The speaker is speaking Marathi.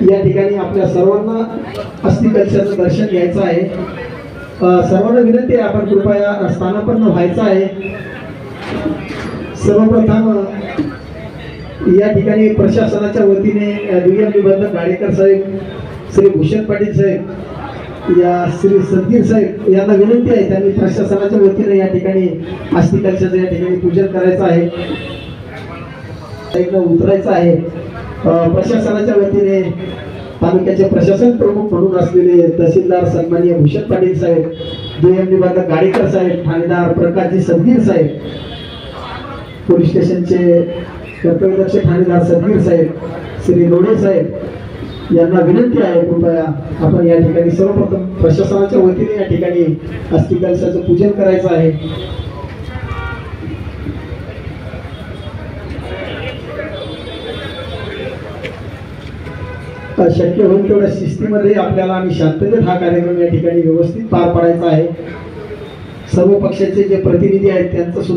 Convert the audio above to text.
या ठिकाणी आपल्या सर्वांना अस्थि कलशाचं दर्शन घ्यायचं आहे। सर्वांना विनंती आहे आपण कृपया स्थानापन्न व्हायचं आहे। सर्वप्रथम या ठिकाणी प्रशासनाच्या वतीने दुय्यम निबंधक गाडेकर साहेब, श्री भूषण पाटील साहेब, या श्री सदगीर साहेब यांना विनंती आहे त्यांनी प्रशासनाच्या वतीने या ठिकाणी अस्थि कलशाचं या ठिकाणी पूजन करायचं आहे, उतरायचं आहे। प्रशासनाच्या वतीने तालुक्याचे प्रशासन प्रमुख म्हणून असलेले तहसीलदार सन्माननीय भूषण पाटील साहेब, दुय्यम निबंधक गाडेकर साहेब, ठाणेदार प्रकाशजी सदगीर साहेब, पोलीस स्टेशनचे कर्तव्यदक्ष ठाणेदार सदगीर साहेब, श्री रोडे साहेब यांना विनंती आहे कृपया आपण या ठिकाणी सर्वप्रथम प्रशासनाच्या वतीने या ठिकाणी अस्थि कलशाचं पूजन करायचं आहे। शक्य होईल तेवढ्या शिस्तीमध्ये आपल्याला आणि शांततेत हा कार्यक्रम या ठिकाणी व्यवस्थित पार पाडायचा आहे। सर्व पक्षाचे जे प्रतिनिधी आहेत त्यांचं